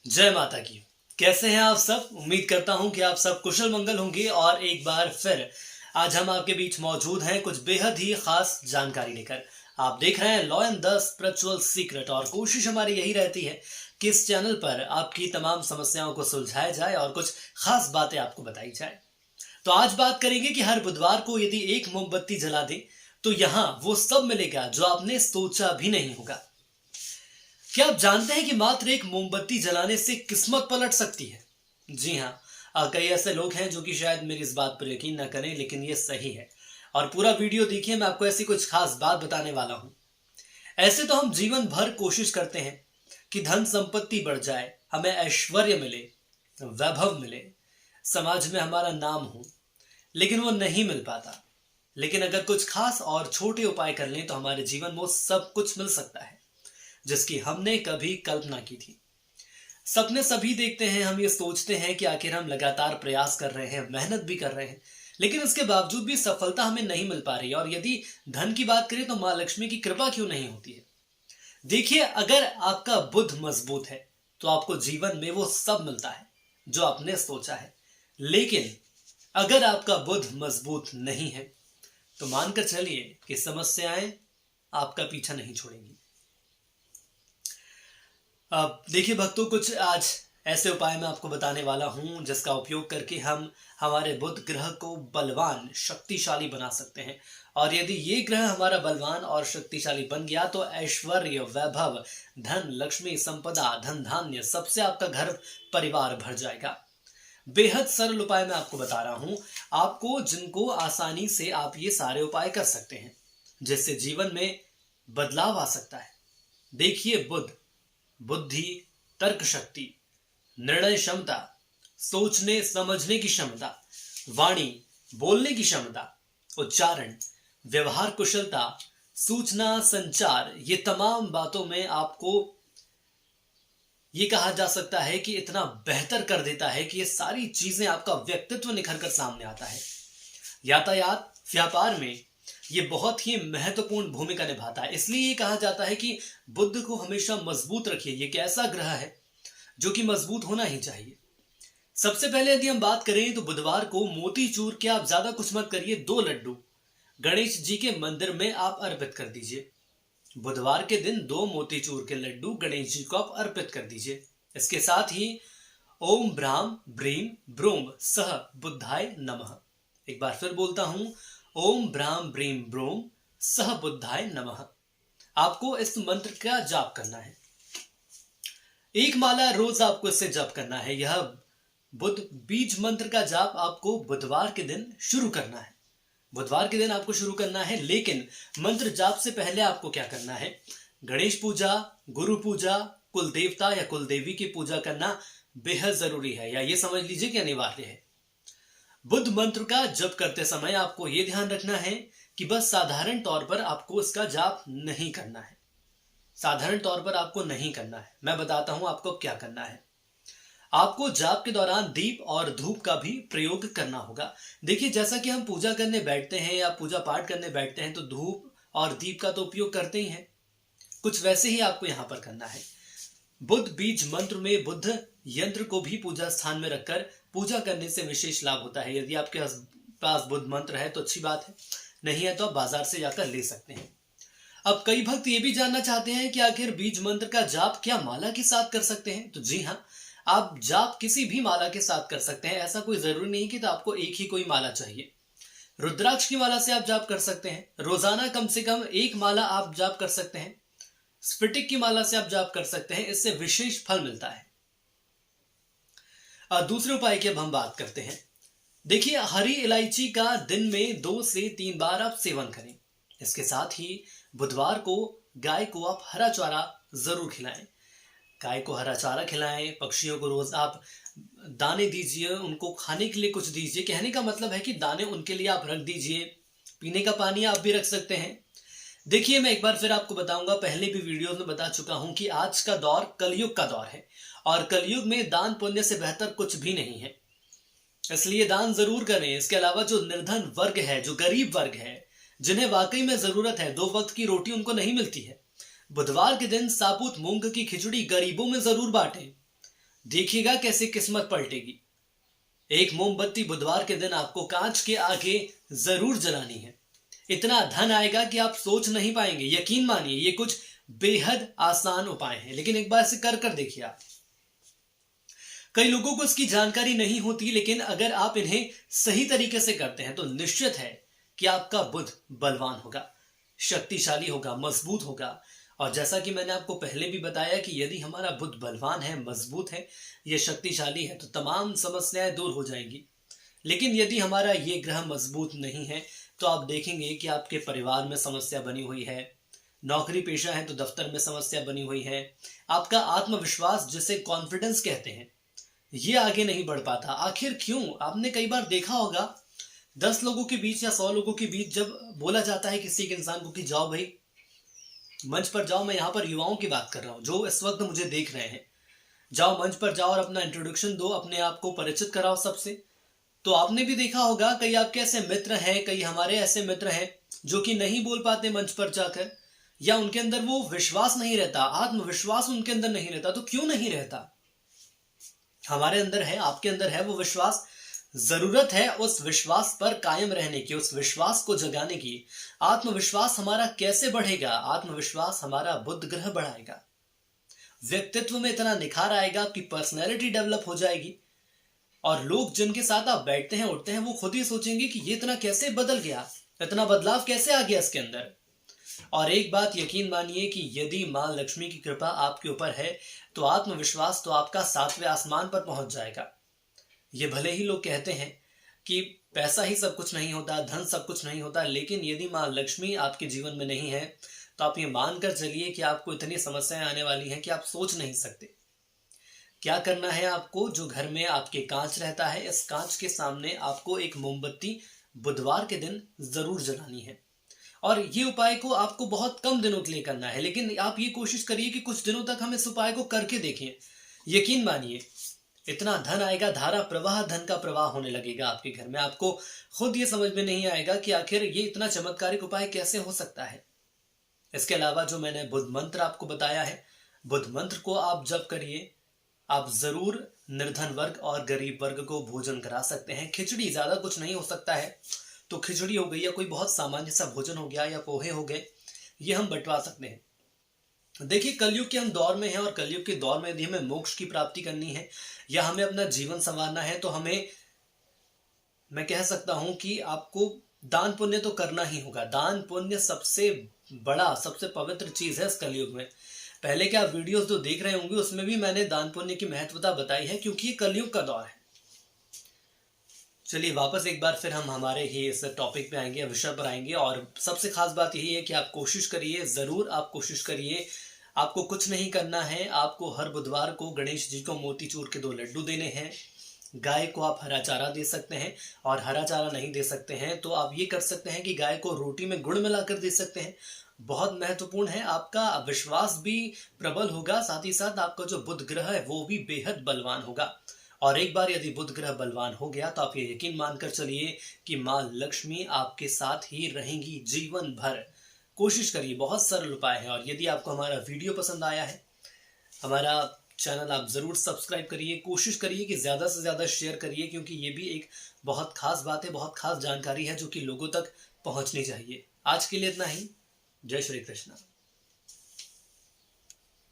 जय माता की। कैसे हैं आप सब? उम्मीद करता हूं कि आप सब कुशल मंगल होंगे और एक बार फिर आज हम आपके बीच मौजूद हैं कुछ बेहद ही खास जानकारी लेकर। आप देख रहे हैं law and the spiritual secret और कोशिश हमारी यही रहती है कि इस चैनल पर आपकी तमाम समस्याओं को सुलझाया जाए और कुछ खास बातें आपको बताई जाए। तो आज बात करेंगे कि हर बुधवार को यदि एक मोमबत्ती जला दें तो यहाँ वो सब मिलेगा जो आपने सोचा भी नहीं होगा। क्या आप जानते हैं कि मात्र एक मोमबत्ती जलाने से किस्मत पलट सकती है? जी हाँ, कई ऐसे लोग हैं जो कि शायद मेरी इस बात पर यकीन न करें, लेकिन ये सही है। और पूरा वीडियो देखिए, मैं आपको ऐसी कुछ खास बात बताने वाला हूं। ऐसे तो हम जीवन भर कोशिश करते हैं कि धन संपत्ति बढ़ जाए, हमें ऐश्वर्य मिले, वैभव मिले, समाज में हमारा नाम हो, लेकिन वो नहीं मिल पाता। लेकिन अगर कुछ खास और छोटे उपाय कर लें तो हमारे जीवन में वो सब कुछ मिल सकता है जिसकी हमने कभी कल्पना की थी। सपने सभी देखते हैं, हम ये सोचते हैं कि आखिर हम लगातार प्रयास कर रहे हैं, मेहनत भी कर रहे हैं, लेकिन इसके बावजूद भी सफलता हमें नहीं मिल पा रही है। और यदि धन की बात करें तो मां लक्ष्मी की कृपा क्यों नहीं होती है? देखिए, अगर आपका बुद्ध मजबूत है तो आपको जीवन में वो सब मिलता है जो आपने सोचा है। लेकिन अगर आपका बुद्ध मजबूत नहीं है तो मानकर चलिए कि समस्याएं आपका पीछा नहीं छोड़ेंगी। अब देखिए भक्तों, कुछ आज ऐसे उपाय मैं आपको बताने वाला हूं जिसका उपयोग करके हम हमारे बुध ग्रह को बलवान शक्तिशाली बना सकते हैं। और यदि ये ग्रह हमारा बलवान और शक्तिशाली बन गया तो ऐश्वर्य, वैभव, धन, लक्ष्मी, संपदा, धन धान्य सबसे आपका घर परिवार भर जाएगा। बेहद सरल उपाय मैं आपको बता रहा हूं, आपको जिनको आसानी से आप ये सारे उपाय कर सकते हैं जिससे जीवन में बदलाव आ सकता है। देखिए, बुद्धि, तर्क शक्ति, निर्णय क्षमता, सोचने समझने की क्षमता, वाणी, बोलने की क्षमता, उच्चारण, व्यवहार कुशलता, सूचना संचार, ये तमाम बातों में आपको ये कहा जा सकता है कि इतना बेहतर कर देता है कि ये सारी चीजें आपका व्यक्तित्व निखर कर सामने आता है। यातायात, व्यापार में ये बहुत ही महत्वपूर्ण भूमिका निभाता है। इसलिए ये कहा जाता है कि बुध को हमेशा मजबूत रखिए। ये एक ऐसा ग्रह है जो कि मजबूत होना ही चाहिए। सबसे पहले यदि हम बात करें तो बुधवार को मोतीचूर के, आप ज्यादा कुछ मत करिए, 2 लड्डू गणेश जी के मंदिर में आप अर्पित कर दीजिए। बुधवार के दिन 2 मोतीचूर के लड्डू गणेश जी को आप अर्पित कर दीजिए। इसके साथ ही ओम ब्राह्म ब्रीम ब्रूम सह बुद्धाय नमः। एक बार फिर बोलता हूं, ओम ब्राह्म ब्रीम ब्रूम सह बुद्धाय नमः। आपको इस मंत्र का जाप करना है। 1 माला रोज आपको इससे जाप करना है। यह बुध बीज मंत्र का जाप आपको बुधवार के दिन शुरू करना है। बुधवार के दिन आपको शुरू करना है, लेकिन मंत्र जाप से पहले आपको क्या करना है? गणेश पूजा, गुरु पूजा, कुल देवता या कुल देवी की पूजा करना बेहद जरूरी है, या ये समझ लीजिए कि अनिवार्य है। बुद्ध मंत्र का जप करते समय आपको यह ध्यान रखना है कि बस साधारण तौर पर आपको इसका जाप नहीं करना है। साधारण तौर पर आपको नहीं करना है। मैं बताता हूं आपको क्या करना है। आपको जाप के दौरान दीप और धूप का भी प्रयोग करना होगा। देखिए, जैसा कि हम पूजा करने बैठते हैं या पूजा पाठ करने बैठते हैं तो धूप और दीप का तो उपयोग करते ही हैं, कुछ वैसे ही आपको यहां पर करना है। बुद्ध बीज मंत्र में बुद्ध यंत्र को भी पूजा स्थान में रखकर पूजा करने से विशेष लाभ होता है। यदि आपके पास बुद्ध मंत्र है तो अच्छी बात है, नहीं है तो आप बाजार से जाकर ले सकते हैं। अब कई भक्त ये भी जानना चाहते हैं कि आखिर बीज मंत्र का जाप क्या माला के साथ कर सकते हैं? तो जी हाँ, आप जाप किसी भी माला के साथ कर सकते हैं। ऐसा कोई जरूरी नहीं कि तो आपको एक ही कोई माला चाहिए। रुद्राक्ष की माला से आप जाप कर सकते हैं। रोजाना कम से कम 1 माला आप जाप कर सकते हैं। स्फटिक की माला से आप जाप कर सकते हैं, इससे विशेष फल मिलता है। दूसरे उपाय की अब हम बात करते हैं। देखिए, हरी इलायची का दिन में 2 से 3 बार आप सेवन करें। इसके साथ ही बुधवार को गाय को आप हरा चारा जरूर खिलाएं। गाय को हरा चारा खिलाएं। पक्षियों को रोज आप दाने दीजिए, उनको खाने के लिए कुछ दीजिए। कहने का मतलब है कि दाने उनके लिए आप रख दीजिए। पीने का पानी आप भी रख सकते हैं। देखिए, मैं एक बार फिर आपको बताऊंगा, पहले भी वीडियोस में बता चुका हूं कि आज का दौर कलयुग का दौर है और कलयुग में दान पुण्य से बेहतर कुछ भी नहीं है। इसलिए दान जरूर करें। इसके अलावा जो निर्धन वर्ग है, जो गरीब वर्ग है, जिन्हें वाकई में जरूरत है, 2 वक्त की रोटी उनको नहीं मिलती है, बुधवार के दिन साबुत मूंग की खिचड़ी गरीबों में जरूर बांटें। देखिएगा कैसे किस्मत पलटेगी। एक मोमबत्ती बुधवार के दिन आपको कांच के आगे जरूर जलानी है। इतना धन आएगा कि आप सोच नहीं पाएंगे। यकीन मानिए ये कुछ बेहद आसान उपाय हैं, लेकिन एक बार इसे कर देखिए आप। कई लोगों को इसकी जानकारी नहीं होती, लेकिन अगर आप इन्हें सही तरीके से करते हैं तो निश्चित है कि आपका बुध बलवान होगा, शक्तिशाली होगा, मजबूत होगा। और जैसा कि मैंने आपको पहले भी बताया कि यदि हमारा बुध बलवान है, मजबूत है, ये शक्तिशाली है, तो तमाम समस्याएं दूर हो जाएंगी। लेकिन यदि हमारा ये ग्रह मजबूत नहीं है तो आप देखेंगे कि आपके परिवार में समस्या बनी हुई है, नौकरी पेशा है तो दफ्तर में समस्या बनी हुई है, आपका आत्मविश्वास जिसे कॉन्फिडेंस कहते हैं ये आगे नहीं बढ़ पाता। आखिर क्यों? आपने कई बार देखा होगा 10 लोगों के बीच या 100 लोगों के बीच जब बोला जाता है किसी एक इंसान को कि जाओ भाई मंच पर जाओ, मैं यहां पर युवाओं की बात कर रहा हूं जो इस वक्त मुझे देख रहे हैं, जाओ मंच पर जाओ और अपना इंट्रोडक्शन दो, अपने आप को परिचित कराओ सबसे। तो आपने भी देखा होगा कई आपके ऐसे मित्र हैं, कई हमारे ऐसे मित्र हैं जो कि नहीं बोल पाते मंच पर जाकर, या उनके अंदर वो विश्वास नहीं रहता, आत्मविश्वास उनके अंदर नहीं रहता। तो क्यों नहीं रहता? हमारे अंदर है, आपके अंदर है वो विश्वास। जरूरत है उस विश्वास पर कायम रहने की, उस विश्वास को जगाने की। आत्मविश्वास हमारा कैसे बढ़ेगा? आत्मविश्वास हमारा बुध ग्रह बढ़ाएगा, व्यक्तित्व में इतना निखार आएगा, आपकी पर्सनैलिटी डेवलप हो जाएगी और लोग जिनके साथ आप बैठते हैं उठते हैं वो खुद ही सोचेंगे कि ये इतना कैसे बदल गया, इतना बदलाव कैसे आ गया इसके अंदर। और एक बात यकीन मानिए कि यदि मां लक्ष्मी की कृपा आपके ऊपर है तो आत्मविश्वास तो आपका 7वें आसमान पर पहुंच जाएगा। ये भले ही लोग कहते हैं कि पैसा ही सब कुछ नहीं होता, धन सब कुछ नहीं होता, लेकिन यदि मां लक्ष्मी आपके जीवन में नहीं है तो आप ये मानकर चलिए कि आपको इतनी समस्याएं आने वाली हैं कि आप सोच नहीं सकते। क्या करना है आपको? जो घर में आपके कांच रहता है, इस कांच के सामने आपको एक मोमबत्ती बुधवार के दिन जरूर जलानी है। और ये उपाय को आपको बहुत कम दिनों के लिए करना है, लेकिन आप ये कोशिश करिए कि कुछ दिनों तक हम इस उपाय को करके देखें। यकीन मानिए इतना धन आएगा, धारा प्रवाह, धन का प्रवाह होने लगेगा आपके घर में। आपको खुद ये समझ में नहीं आएगा कि आखिर ये इतना चमत्कारिक उपाय कैसे हो सकता है। इसके अलावा जो मैंने बुध मंत्र आपको बताया है, बुध मंत्र को आप जप करिए। आप जरूर निर्धन वर्ग और गरीब वर्ग को भोजन करा सकते हैं। खिचड़ी, ज्यादा कुछ नहीं हो सकता है तो खिचड़ी हो गई या कोई बहुत सामान्य सा भोजन हो गया या पोहे हो गए, ये हम बंटवा सकते हैं। देखिए कलयुग के हम दौर में हैं और कलयुग के दौर में यदि हमें मोक्ष की प्राप्ति करनी है या हमें अपना जीवन संवारना है तो हमें, मैं कह सकता हूं कि आपको दान पुण्य तो करना ही होगा। दान पुण्य सबसे बड़ा, सबसे पवित्र चीज है इस कलयुग में। पहले के आप वीडियोस जो देख रहे होंगे उसमें भी मैंने दान पुण्य की महत्वता बताई है, क्योंकि ये कलयुग का दौर है। चलिए वापस एक बार फिर हम हमारे ही इस टॉपिक पे आएंगे, विषय पर आएंगे। और सबसे खास बात यही है कि आप कोशिश करिए, जरूर आप कोशिश करिए। आपको कुछ नहीं करना है, आपको हर बुधवार को गणेश जी को मोतीचूर के 2 लड्डू देने हैं। गाय को आप हरा चारा दे सकते हैं, और हरा चारा नहीं दे सकते हैं तो आप ये कर सकते हैं कि गाय को रोटी में गुड़ मिलाकर दे सकते हैं। बहुत महत्वपूर्ण है, आपका विश्वास भी प्रबल होगा, साथ ही साथ आपका जो बुध ग्रह है वो भी बेहद बलवान होगा। और एक बार यदि बुध ग्रह बलवान हो गया तो आप ये यकीन मानकर चलिए कि मां लक्ष्मी आपके साथ ही रहेंगी जीवन भर। कोशिश करिए, बहुत सरल उपाय है। और यदि आपको हमारा वीडियो पसंद आया है, हमारा चैनल आप जरूर सब्सक्राइब करिए। कोशिश करिए कि ज्यादा से ज्यादा शेयर करिए, क्योंकि ये भी एक बहुत खास बात है, बहुत खास जानकारी है जो कि लोगों तक पहुंचनी चाहिए। आज के लिए इतना ही। जय श्री कृष्ण।